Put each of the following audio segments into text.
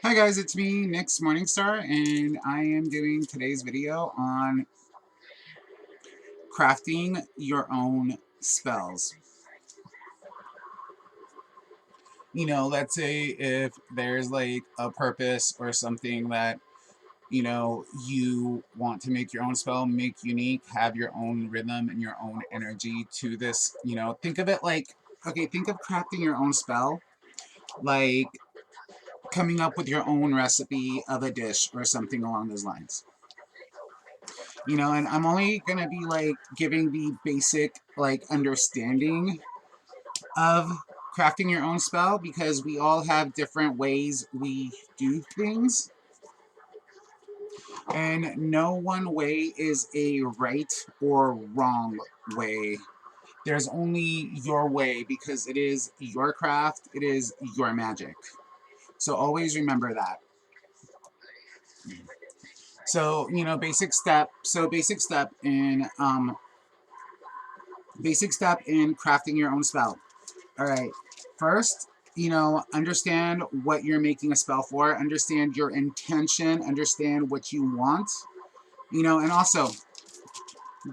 Hi guys, it's me, Nick's Morningstar, and I am doing today's video on crafting your own spells. Let's say if there's like a purpose or something that, you want to make your own spell, make unique, have your own rhythm and your own energy to this, think of it like, okay, think of crafting your own spell, like coming up with your own recipe of a dish or something along those lines. And I'm only gonna be like giving the basic like understanding of crafting your own spell because we all have different ways we do things, and no one way is a right or wrong way. There's only your way because it is your craft, it is your magic. So always remember that. So, basic step in crafting your own spell. All right. First, understand what you're making a spell for. Understand your intention. Understand what you want. And also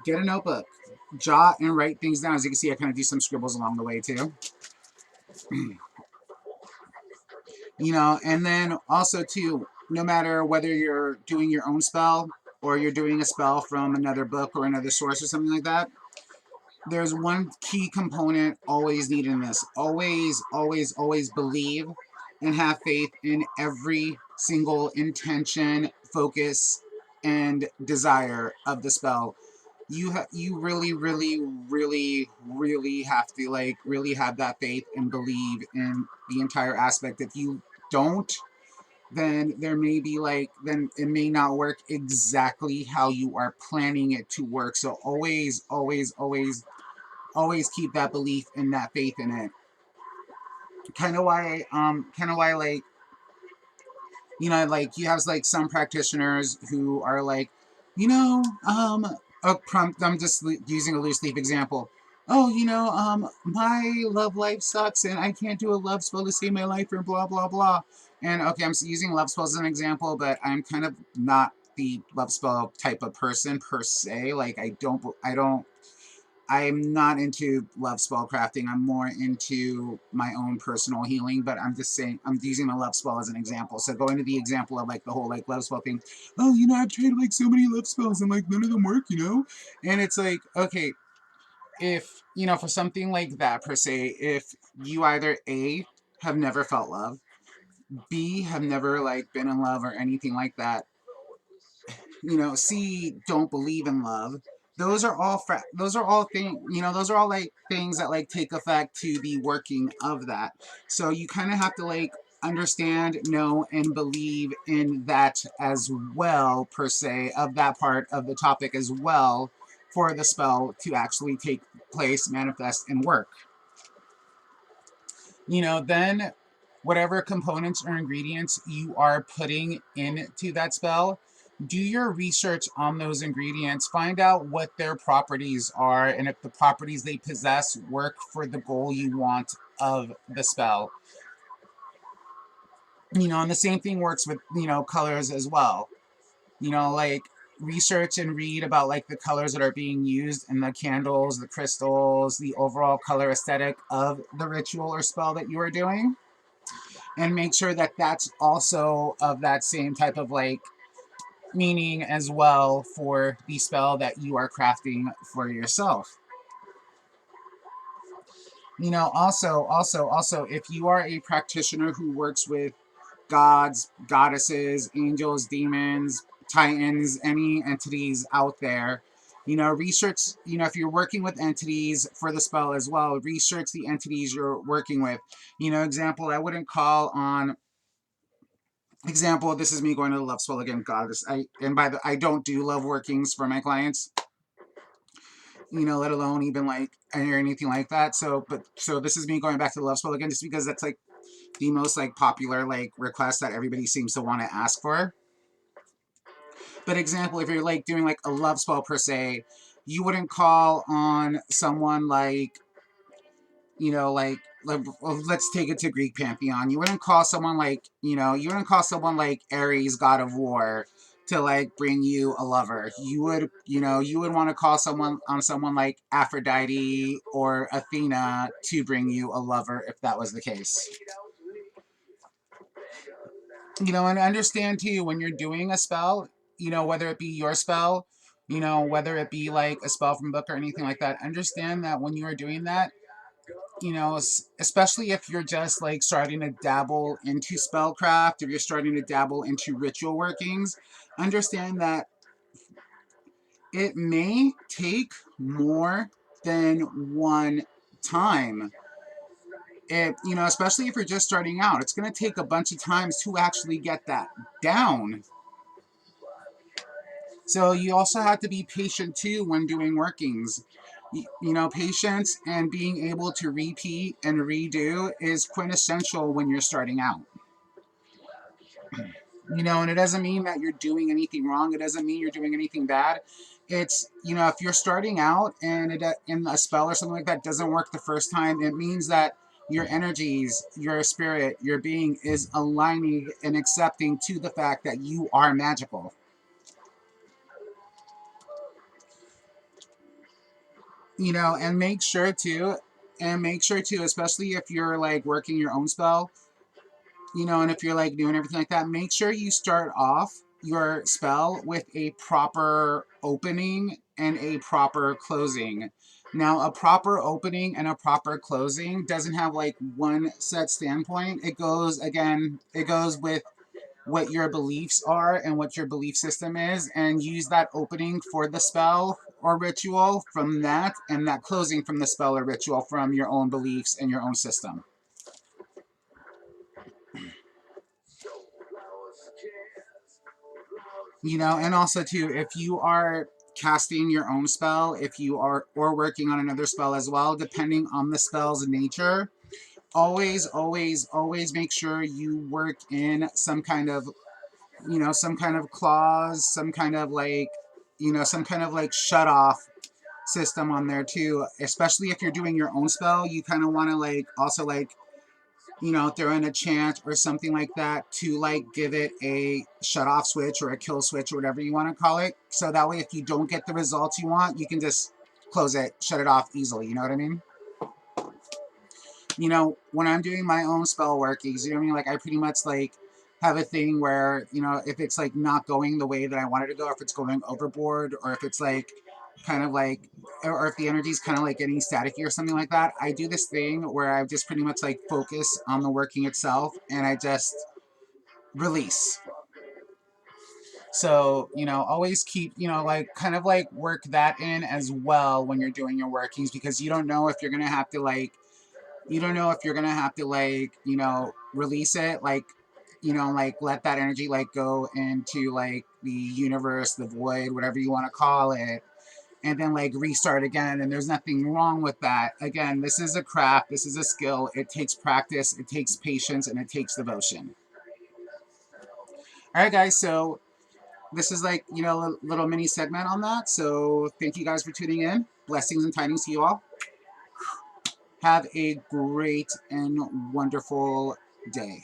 get a notebook. Jot and write things down. As you can see, I kind of do some scribbles along the way too. And then also too, no matter whether you're doing your own spell or you're doing a spell from another book or another source or something like that, there's one key component always needed in this. Always, always, always believe and have faith in every single intention, focus, and desire of the spell. You really, really, really, really have to like really have that faith and believe in the entire aspect. If you don't, then there may be like, then it may not work exactly how you are planning it to work. So always, always, always keep that belief and that faith in it. Kind of why like, like you have like some practitioners who are like, I'm just using a loose leaf example. Oh, my love life sucks and I can't do a love spell to save my life or blah, blah, blah. And okay, I'm using love spells as an example, but I'm kind of not the love spell type of person per se. Like I'm not into love spell crafting. I'm more into my own personal healing, but I'm just saying, I'm using a love spell as an example. So going to the example of like the whole like love spell thing. Oh, I've tried like so many love spells and like none of them work. And it's like, okay, if, for something like that per se, if you either A, have never felt love, B, have never like been in love or anything like that, C, don't believe in love. Those are all things, those are all like things that like take effect to the working of that. So you kind of have to like understand, know, and believe in that as well, per se, of that part of the topic as well, for the spell to actually take place, manifest, and work. Then whatever components or ingredients you are putting into that spell, do your research on those ingredients, find out what their properties are, and if the properties they possess work for the goal you want of the spell. And the same thing works with, colors as well. Like research and read about like the colors that are being used in the candles, the crystals, the overall color aesthetic of the ritual or spell that you are doing, and make sure that that's also of that same type of like meaning as well for the spell that you are crafting for yourself. Also, if you are a practitioner who works with gods, goddesses, angels, demons, titans, any entities out there, research, if you're working with entities for the spell as well, research the entities you're working with. Example, I wouldn't call on, example, this is me going to the love spell again, goddess. I don't do love workings for my clients, let alone even like or anything like that. So this is me going back to the love spell again, just because that's like the most like popular like request that everybody seems to want to ask for. But example, if you're like doing like a love spell per se, you wouldn't call on someone like, like let's take it to Greek pantheon. You wouldn't call someone like, you wouldn't call someone like Ares, god of war, to like bring you a lover. You would want to call someone like Aphrodite or Athena to bring you a lover if that was the case. And understand too when you're doing a spell, whether it be your spell, whether it be like a spell from book or anything like that, understand that when you are doing that, especially if you're just like starting to dabble into spellcraft, if you're starting to dabble into ritual workings, understand that it may take more than one time. Especially if you're just starting out, it's going to take a bunch of times to actually get that down. So you also have to be patient too when doing workings. Patience and being able to repeat and redo is quintessential when you're starting out. And it doesn't mean that you're doing anything wrong. It doesn't mean you're doing anything bad. It's, if you're starting out and in a spell or something like that doesn't work the first time, it means that your energies, your spirit, your being is aligning and accepting to the fact that you are magical. And make sure too, especially if you're like working your own spell, and if you're like doing everything like that, make sure you start off your spell with a proper opening and a proper closing. Now, a proper opening and a proper closing doesn't have like one set standpoint. It goes with what your beliefs are and what your belief system is, and use that opening for the spell or ritual from that, and that closing from the spell or ritual from your own beliefs and your own system. And also too, if you are casting your own spell, if you are or working on another spell as well, depending on the spell's nature, always make sure you work in some kind of clause, some kind of like shut off system on there too. Especially if you're doing your own spell, you kind of want to like also like throw in a chant or something like that to like give it a shut off switch or a kill switch or whatever you want to call it. So that way, if you don't get the results you want, you can just close it, shut it off easily. You know what I mean? When I'm doing my own spell workings, you know what I mean? Like I pretty much like have a thing where, if it's like not going the way that I want it to go, if it's going overboard, or if it's like kind of like, or if the energy's kind of like getting staticky or something like that, I do this thing where I just pretty much like focus on the working itself and I just release. So, always keep, like kind of like work that in as well when you're doing your workings, because you don't know if you're going to have to like release it, like, like let that energy like go into like the universe, the void, whatever you want to call it, and then like restart again. And there's nothing wrong with that. Again, this is a craft, this is a skill. It takes practice, it takes patience, and it takes devotion. All right, guys. So this is like, a little mini segment on that. So thank you guys for tuning in. Blessings and tidings to you all. Have a great and wonderful day.